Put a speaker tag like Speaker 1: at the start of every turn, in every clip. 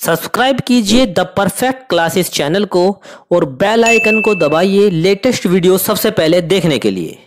Speaker 1: Subscribe कीजिए the perfect classes channel को और बेल आइकन को दबाइए लेटेस्ट वीडियो सबसे पहले देखने के लिए।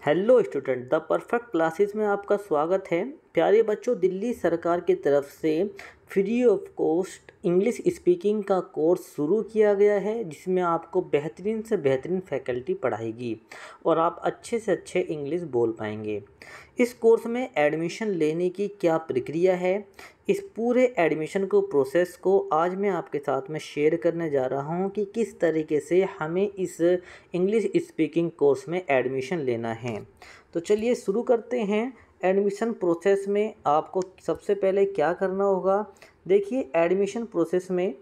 Speaker 1: Hello student, the perfect classes में आपका स्वागत है। प्यारे बच्चों, दिल्ली सरकार की तरफ से free of cost English speaking का कोर्स शुरू किया गया है, जिसमें आपको बेहतरीन से बेहतरीन फैकल्टी पढ़ाएगी और आप अच्छे से अच्छे इंग्लिश बोल पाएंगे। इस कोर्स में एडमिशन लेने की क्या प्रक्रिया है, इस पूरे एडमिशन को प्रोसेस को आज मैं आपके साथ में शेयर करने जा रहा हूं कि किस तरीके से हमें इस इंग्लिश स्पीकिंग कोर्स में एडमिशन लेना है। तो चलिए शुरू करते हैं। एडमिशन प्रोसेस में आपको सबसे पहले क्या करना होगा, देखिए एडमिशन प्रोसेस में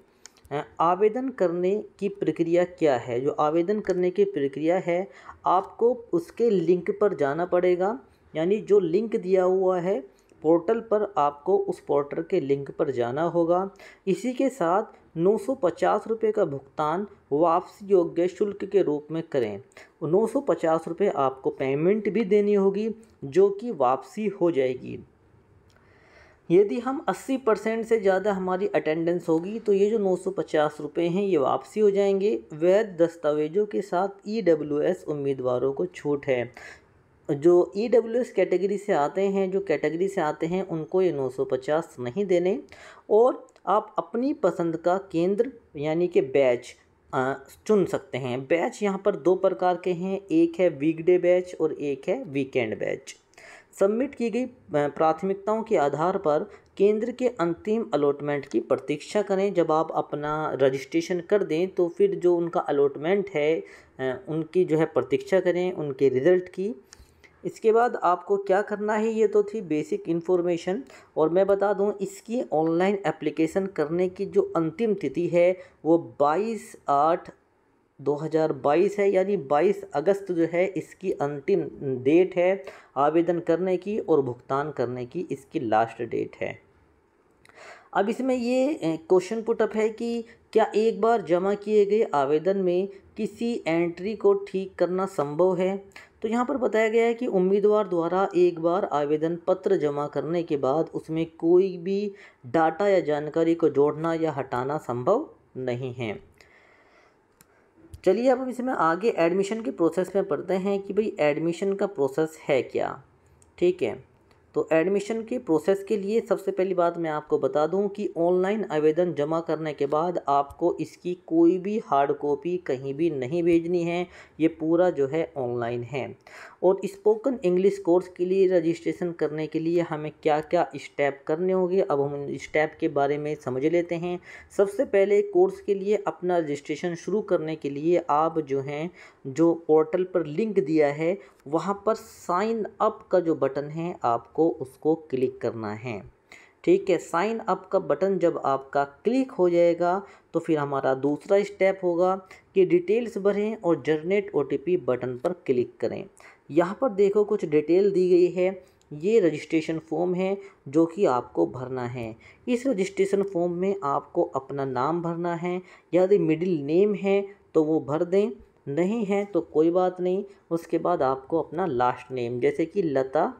Speaker 1: आवेदन करने की प्रक्रिया क्या है। जो आवेदन करने की प्रक्रिया है, आपको उसके लिंक पर जाना पड़ेगा, यानी जो लिंक दिया हुआ है पोर्टल पर, आपको उस पोर्टल के लिंक पर जाना होगा। इसी के साथ 950 रुपये का भुगतान वापसी योग्य शुल्क के रूप में करें। 950 रुपये आपको पेमेंट भी देनी होगी, जो कि वापसी हो जाएगी। यदि हम 80% से ज़्यादा हमारी अटेंडेंस होगी तो ये जो 950 रुपये हैं ये वापसी हो जाएंगे। वैध दस्तावेजों के साथ EWS उम्मीदवारों को छूट है। जो EWS कैटेगरी से आते हैं, जो कैटेगरी से आते हैं उनको ये 950 नहीं देने। और आप अपनी पसंद का केंद्र यानी कि बैच चुन सकते हैं। बैच यहाँ पर दो प्रकार के हैं, एक है वीकडे बैच और एक है वीकेंड बैच। सबमिट की गई प्राथमिकताओं के आधार पर केंद्र के अंतिम अलॉटमेंट की प्रतीक्षा करें। जब आप अपना रजिस्ट्रेशन कर दें तो फिर जो उनका अलॉटमेंट है उनकी जो है प्रतीक्षा करें, उनके रिज़ल्ट की। इसके बाद आपको क्या करना है, ये तो थी बेसिक इन्फॉर्मेशन। और मैं बता दूं, इसकी ऑनलाइन एप्लीकेशन करने की जो अंतिम तिथि है वो 22/8/2022 है, यानी 22 अगस्त जो है इसकी अंतिम डेट है आवेदन करने की, और भुगतान करने की इसकी लास्ट डेट है। अब इसमें ये क्वेश्चन पुटअप है कि क्या एक बार जमा किए गए आवेदन में किसी एंट्री को ठीक करना संभव है। तो यहाँ पर बताया गया है कि उम्मीदवार द्वारा एक बार आवेदन पत्र जमा करने के बाद उसमें कोई भी डाटा या जानकारी को जोड़ना या हटाना संभव नहीं है। चलिए अब हम इसमें आगे एडमिशन के प्रोसेस में पढ़ते हैं कि भाई एडमिशन का प्रोसेस है क्या। ठीक है, तो एडमिशन के प्रोसेस के लिए सबसे पहली बात मैं आपको बता दूं कि ऑनलाइन आवेदन जमा करने के बाद आपको इसकी कोई भी हार्ड कॉपी कहीं भी नहीं भेजनी है। ये पूरा जो है ऑनलाइन है। और स्पोकन इंग्लिश कोर्स के लिए रजिस्ट्रेशन करने के लिए हमें क्या क्या स्टेप करने होंगे, अब हम उन स्टेप के बारे में समझ लेते हैं। सबसे पहले कोर्स के लिए अपना रजिस्ट्रेशन शुरू करने के लिए आप जो हैं, जो पोर्टल पर लिंक दिया है वहाँ पर साइन अप का जो बटन है आपको उसको क्लिक करना है। ठीक है, साइन अप का बटन जब आपका क्लिक हो जाएगा तो फिर हमारा दूसरा स्टेप होगा कि डिटेल्स भरें और जनरेट OTP बटन पर क्लिक करें। यहाँ पर देखो कुछ डिटेल दी गई है। ये रजिस्ट्रेशन फॉर्म है जो कि आपको भरना है। इस रजिस्ट्रेशन फॉर्म में आपको अपना नाम भरना है। यदि मिडिल नेम है तो वो भर दें, नहीं है तो कोई बात नहीं। उसके बाद आपको अपना लास्ट नेम, जैसे कि लता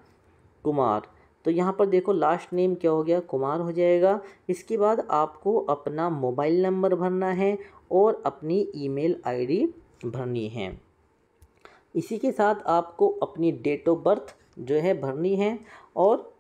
Speaker 1: कुमार, तो यहाँ पर देखो लास्ट नेम क्या हो गया, कुमार हो जाएगा। इसके बाद आपको अपना मोबाइल नंबर भरना है और अपनी ईमेल ID भरनी है। इसी के साथ आपको अपनी डेट ऑफ बर्थ जो है भरनी है, और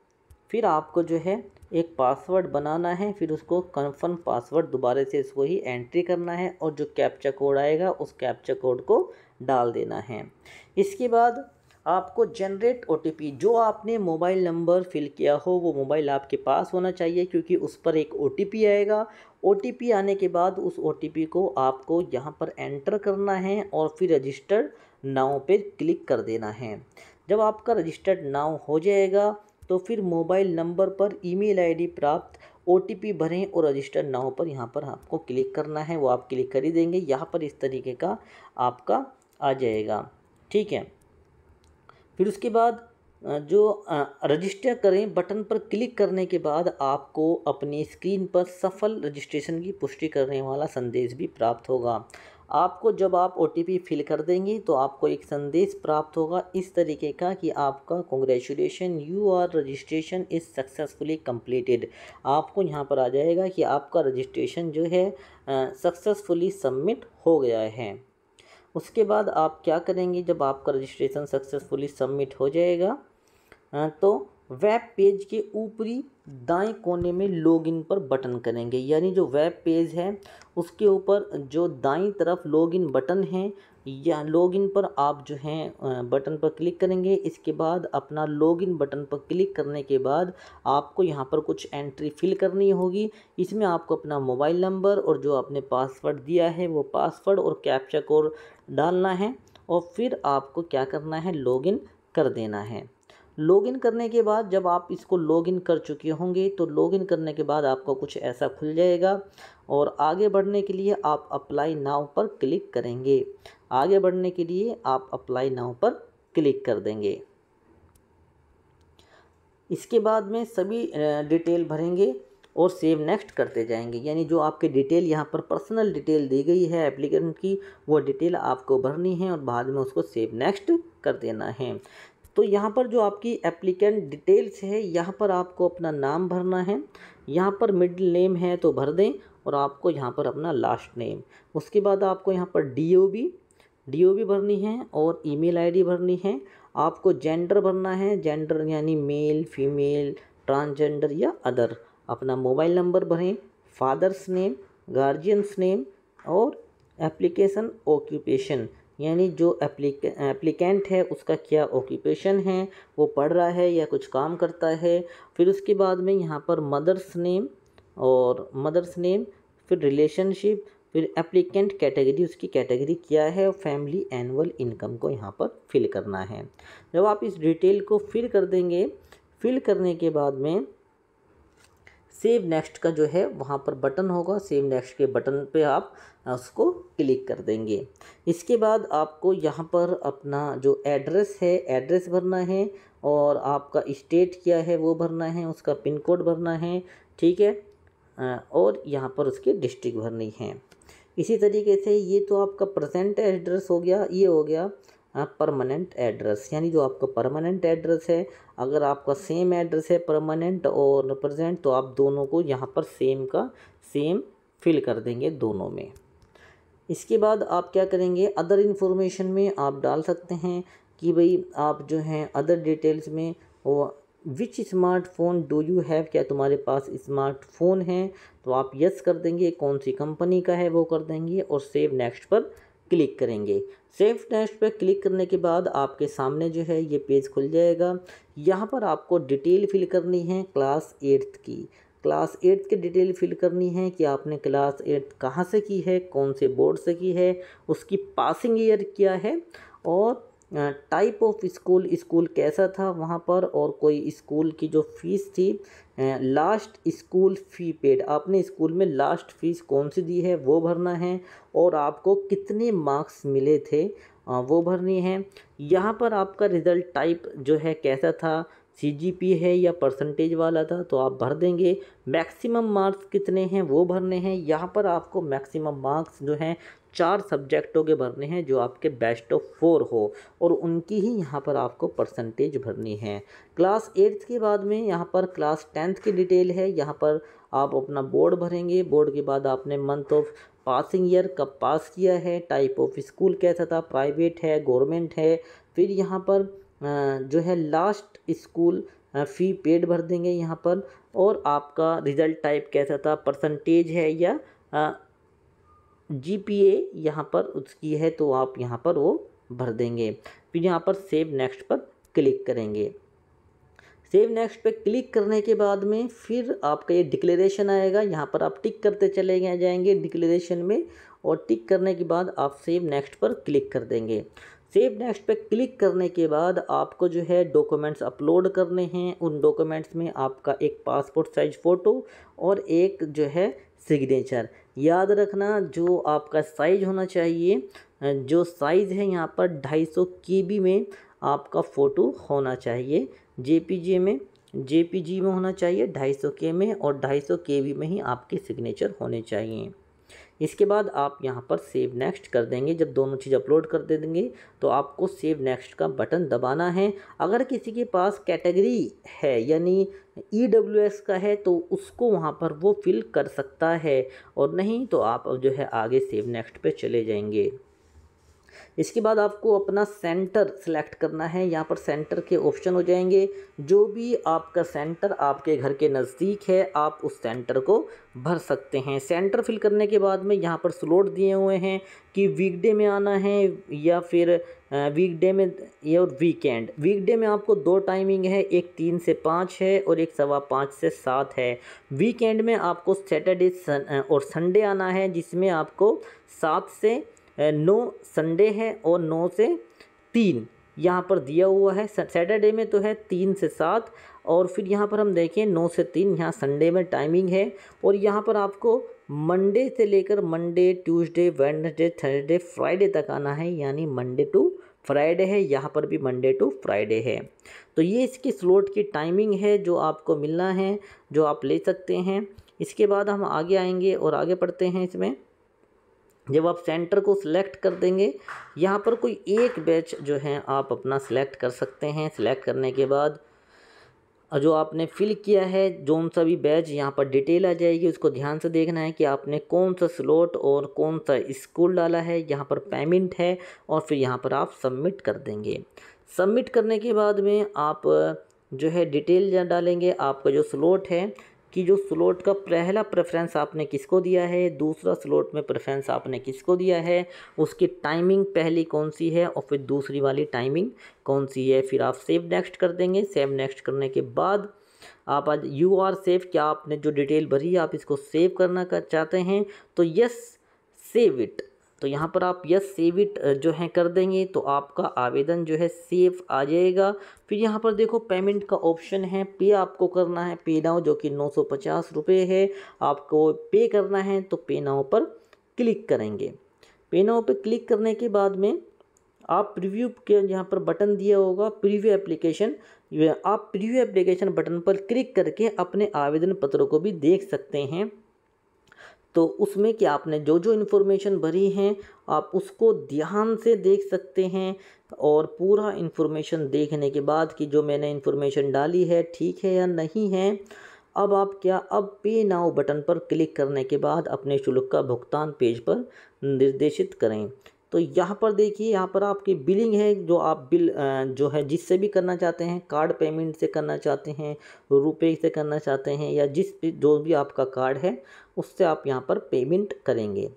Speaker 1: फिर आपको जो है एक पासवर्ड बनाना है, फिर उसको कन्फर्म पासवर्ड दोबारा से इसको ही एंट्री करना है, और जो कैप्चा कोड आएगा उस कैप्चा कोड को डाल देना है। इसके बाद आपको जनरेट OTP, जो आपने मोबाइल नंबर फिल किया हो वो मोबाइल आपके पास होना चाहिए, क्योंकि उस पर एक OTP आएगा। OTP आने के बाद उस OTP को आपको यहाँ पर एंटर करना है और फिर रजिस्टर्ड नाउ पे क्लिक कर देना है। जब आपका रजिस्टर्ड नाउ हो जाएगा तो फिर मोबाइल नंबर पर ईमेल ID प्राप्त, OTP भरें और रजिस्टर नाउ पर यहाँ पर आपको क्लिक करना है। वो आप क्लिक कर ही देंगे, यहाँ पर इस तरीके का आपका आ जाएगा। ठीक है, फिर उसके बाद जो रजिस्टर करें बटन पर क्लिक करने के बाद आपको अपनी स्क्रीन पर सफल रजिस्ट्रेशन की पुष्टि करने वाला संदेश भी प्राप्त होगा। आपको जब आप OTP फिल कर देंगे तो आपको एक संदेश प्राप्त होगा इस तरीके का कि आपका congratulation, your registration is successfully completed. आपको यहाँ पर आ जाएगा कि आपका रजिस्ट्रेशन जो है सक्सेसफुली सबमिट हो गया है। उसके बाद आप क्या करेंगे, जब आपका रजिस्ट्रेशन सक्सेसफुली सबमिट हो जाएगा तो वेब पेज के ऊपरी दाएं कोने में लॉगिन पर बटन करेंगे। यानी जो वेब पेज है उसके ऊपर जो दाईं तरफ लॉगिन बटन है, या लॉगिन पर आप जो हैं बटन पर क्लिक करेंगे। इसके बाद अपना लॉगिन बटन पर क्लिक करने के बाद आपको यहाँ पर कुछ एंट्री फिल करनी होगी। इसमें आपको अपना मोबाइल नंबर और जो आपने पासवर्ड दिया है वो पासवर्ड और कैप्चा कोड डालना है, और फिर आपको क्या करना है, लॉगिन कर देना है। लॉगिन करने के बाद जब आप इसको लॉगिन कर चुके होंगे तो लॉगिन करने के बाद आपको कुछ ऐसा खुल जाएगा, और आगे बढ़ने के लिए आप अप्लाई नाउ पर क्लिक करेंगे। आगे बढ़ने के लिए आप अप्लाई नाउ पर क्लिक कर देंगे। इसके बाद में सभी डिटेल भरेंगे और सेव नेक्स्ट करते जाएंगे। यानी जो आपके डिटेल यहाँ पर पर्सनल डिटेल दी गई है एप्लीकेंट की, वो डिटेल आपको भरनी है और बाद में उसको सेव नेक्स्ट कर देना है। तो यहाँ पर जो आपकी एप्लीकेंट डिटेल्स है, यहाँ पर आपको अपना नाम भरना है। यहाँ पर मिडिल नेम है तो भर दें, और आपको यहाँ पर अपना लास्ट नेम। उसके बाद आपको यहाँ पर DOB भरनी है और ईमेल आईडी भरनी है। आपको जेंडर भरना है, जेंडर यानी मेल, फीमेल, ट्रांसजेंडर या अदर। अपना मोबाइल नंबर भरें, फादर्स नेम, गार्जियंस नेम, और एप्लीकेशन ऑक्यूपेशन यानी जो एप्लीकेंट है उसका क्या ऑक्यूपेशन है, वो पढ़ रहा है या कुछ काम करता है। फिर उसके बाद में यहाँ पर मदर्स नेम, फिर रिलेशनशिप, फिर एप्लीकेंट कैटेगरी, उसकी कैटेगरी क्या है, और फैमिली एनुअल इनकम को यहाँ पर फिल करना है। जब आप इस डिटेल को फिल कर देंगे, फिल करने के बाद में सेव नेक्स्ट का जो है वहाँ पर बटन होगा, सेव नेक्स्ट के बटन पे आप उसको क्लिक कर देंगे। इसके बाद आपको यहाँ पर अपना जो एड्रेस है, एड्रेस भरना है, और आपका स्टेट क्या है वो भरना है, उसका पिन कोड भरना है, ठीक है, और यहाँ पर उसकी डिस्ट्रिक्ट भरनी है। इसी तरीके से ये तो आपका प्रेजेंट एड्रेस हो गया, ये हो गया परमानेंट एड्रेस, यानी जो आपका परमानेंट एड्रेस है। अगर आपका सेम एड्रेस है परमानेंट और प्रेजेंट, तो आप दोनों को यहाँ पर सेम का सेम फिल कर देंगे दोनों में। इसके बाद आप क्या करेंगे, अदर इन्फॉर्मेशन में आप डाल सकते हैं कि भाई आप जो हैं अदर डिटेल्स में वो विच स्मार्टफोन डू यू हैव, क्या तुम्हारे पास स्मार्टफोन है, तो आप यस कर देंगे। कौन सी कंपनी का है वो कर देंगे, और सेव नेक्स्ट पर क्लिक करेंगे। सेव नेक्स्ट पर क्लिक करने के बाद आपके सामने जो है ये पेज खुल जाएगा। यहाँ पर आपको डिटेल फिल करनी है क्लास 8th की। क्लास 8th की डिटेल फिल करनी है कि आपने क्लास 8 कहाँ से की है, कौन से बोर्ड से की है, उसकी पासिंग ईयर क्या है, और टाइप ऑफ स्कूल कैसा था वहाँ पर, और कोई स्कूल की जो फीस थी, लास्ट स्कूल फ़ी पेड, आपने स्कूल में लास्ट फीस कौन सी दी है वो भरना है, और आपको कितने मार्क्स मिले थे वो भरनी है। यहाँ पर आपका रिज़ल्ट टाइप जो है कैसा था, CGP है या परसेंटेज वाला था, तो आप भर देंगे। मैक्सिमम मार्क्स कितने हैं वो भरने हैं। यहाँ पर आपको मैक्सिमम मार्क्स जो हैं 4 सब्जेक्टों के भरने हैं जो आपके बेस्ट ऑफ 4 हो, और उनकी ही यहाँ पर आपको परसेंटेज भरनी है। क्लास 8th के बाद में यहाँ पर क्लास 10th की डिटेल है। यहाँ पर आप अपना बोर्ड भरेंगे। बोर्ड के बाद आपने मंथ ऑफ पासिंग ईयर कब पास किया है, टाइप ऑफ स्कूल कैसा था, प्राइवेट है, गवर्नमेंट है, फिर यहाँ पर जो है लास्ट स्कूल फ़ी पेड भर देंगे यहाँ पर, और आपका रिज़ल्ट टाइप कैसा था, परसेंटेज है या GPA यहाँ पर उसकी है, तो आप यहाँ पर वो भर देंगे। फिर यहाँ पर सेव नेक्स्ट पर क्लिक करेंगे। सेव नेक्स्ट पे क्लिक करने के बाद में फिर आपका ये डिक्लेरेशन आएगा। यहाँ पर आप टिक करते चले जाएंगे डिक्लेरेशन में, और टिक करने के बाद आप सेव नेक्स्ट पर क्लिक कर देंगे। सेव नेक्स्ट पे क्लिक करने के बाद आपको जो है डॉक्यूमेंट्स अपलोड करने हैं। उन डॉक्यूमेंट्स में आपका एक पासपोर्ट साइज फ़ोटो और एक जो है सिग्नेचर। याद रखना जो आपका साइज़ होना चाहिए, जो साइज़ है यहाँ पर 250 KB में आपका फ़ोटो होना चाहिए। JPG में होना चाहिए 250 K में, और 250 KB में ही आपके सिग्नेचर होने चाहिए। इसके बाद आप यहाँ पर सेव नेक्स्ट कर देंगे। जब दोनों चीज़ अपलोड कर दे देंगे तो आपको सेव नेक्स्ट का बटन दबाना है। अगर किसी के पास कैटेगरी है यानी EWS का है तो उसको वहाँ पर वो फिल कर सकता है, और नहीं तो आप जो है आगे सेव नेक्स्ट पे चले जाएंगे। इसके बाद आपको अपना सेंटर सेलेक्ट करना है। यहाँ पर सेंटर के ऑप्शन हो जाएंगे। जो भी आपका सेंटर आपके घर के नज़दीक है आप उस सेंटर को भर सकते हैं। सेंटर फिल करने के बाद में यहाँ पर स्लॉट दिए हुए हैं कि वीकडे में आना है या फिर वीकडे में या वीकेंड। वीकडे में आपको 2 टाइमिंग है, एक 3 से 5 है और एक 5:15 से 7 है। वीकेंड में आपको सैटरडे और संडे आना है, जिसमें आपको 7 से 9 संडे है और 9 से 3 यहाँ पर दिया हुआ है। सैटरडे में तो है 3 से 7, और फिर यहाँ पर हम देखें 9 से 3 यहाँ संडे में टाइमिंग है। और यहाँ पर आपको मंडे से लेकर Monday, Tuesday, Wednesday, Thursday, Friday तक आना है, यानी मंडे टू फ्राइडे है। यहाँ पर भी मंडे टू फ्राइडे है। तो ये इसकी स्लॉट की टाइमिंग है जो आपको मिलना है, जो आप ले सकते हैं। इसके बाद हम आगे आएंगे और आगे पढ़ते हैं। इसमें जब आप सेंटर को सिलेक्ट कर देंगे, यहाँ पर कोई एक बैच जो है आप अपना सिलेक्ट कर सकते हैं। सिलेक्ट करने के बाद जो आपने फिल किया है, जोन सा भी बैच, यहाँ पर डिटेल आ जाएगी। उसको ध्यान से देखना है कि आपने कौन सा स्लॉट और कौन सा स्कूल डाला है। यहाँ पर पेमेंट है और फिर यहाँ पर आप सबमिट कर देंगे। सबमिट करने के बाद में आप जो है डिटेल डालेंगे, आपका जो स्लॉट है कि जो स्लॉट का पहला प्रेफरेंस आपने किसको दिया है, दूसरा स्लॉट में प्रेफरेंस आपने किसको दिया है, उसकी टाइमिंग पहली कौन सी है और फिर दूसरी वाली टाइमिंग कौन सी है। फिर आप सेव नेक्स्ट कर देंगे। सेव नेक्स्ट करने के बाद आप आज यू आर सेव, क्या आपने जो डिटेल भरी है आप इसको सेव करना चाहते हैं तो यस सेव इट, तो यहाँ पर आप यस सेव इट जो है कर देंगे तो आपका आवेदन जो है सेव आ जाएगा। फिर यहाँ पर देखो पेमेंट का ऑप्शन है, पे आपको करना है पे नाउ, जो कि 950 रुपये है, आपको पे करना है। तो पे नाउ पर क्लिक करेंगे। पे नाउ पर क्लिक करने के बाद में आप प्रीव्यू के यहाँ पर बटन दिया होगा प्रीव्यू एप्लीकेशन, आप प्रीव्यू एप्लीकेशन बटन पर क्लिक करके अपने आवेदन पत्रों को भी देख सकते हैं। तो उसमें कि आपने जो जो इन्फॉर्मेशन भरी हैं आप उसको ध्यान से देख सकते हैं, और पूरा इन्फॉर्मेशन देखने के बाद कि जो मैंने इन्फॉर्मेशन डाली है ठीक है या नहीं है, अब आप अब पे नाउ बटन पर क्लिक करने के बाद अपने शुल्क का भुगतान पेज पर निर्देशित करें। तो यहाँ पर देखिए, यहाँ पर आपकी बिलिंग है, जो आप बिल जो है जिससे भी करना चाहते हैं, कार्ड पेमेंट से करना चाहते हैं, रुपए से करना चाहते हैं, या जो भी आपका कार्ड है उससे आप यहाँ पर पेमेंट करेंगे।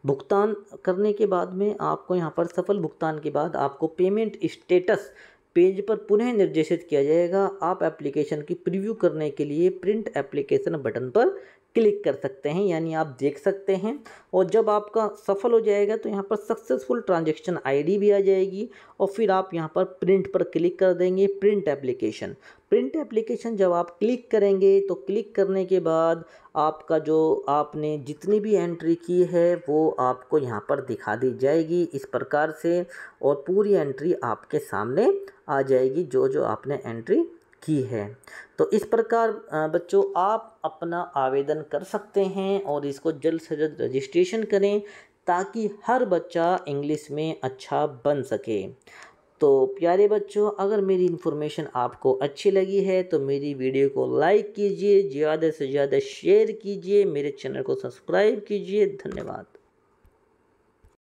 Speaker 1: भुगतान करने के बाद में आपको यहाँ पर सफल भुगतान के बाद आपको पेमेंट स्टेटस पेज पर पुनः निर्देशित किया जाएगा। आप एप्लीकेशन की प्रीव्यू करने के लिए प्रिंट एप्लीकेशन बटन पर क्लिक कर सकते हैं, यानी आप देख सकते हैं। और जब आपका सफल हो जाएगा तो यहाँ पर सक्सेसफुल ट्रांजैक्शन आईडी भी आ जाएगी, और फिर आप यहाँ पर प्रिंट पर क्लिक कर देंगे। प्रिंट एप्लीकेशन जब आप क्लिक करेंगे तो क्लिक करने के बाद आपका जो आपने जितनी भी एंट्री की है वो आपको यहाँ पर दिखा दी जाएगी इस प्रकार से, और पूरी एंट्री आपके सामने आ जाएगी जो जो आपने एंट्री की है। तो इस प्रकार बच्चों आप अपना आवेदन कर सकते हैं और इसको जल्द से जल्द रजिस्ट्रेशन करें ताकि हर बच्चा इंग्लिश में अच्छा बन सके। तो प्यारे बच्चों, अगर मेरी इन्फॉर्मेशन आपको अच्छी लगी है तो मेरी वीडियो को लाइक कीजिए, ज़्यादा से ज़्यादा शेयर कीजिए, मेरे चैनल को सब्सक्राइब कीजिए। धन्यवाद।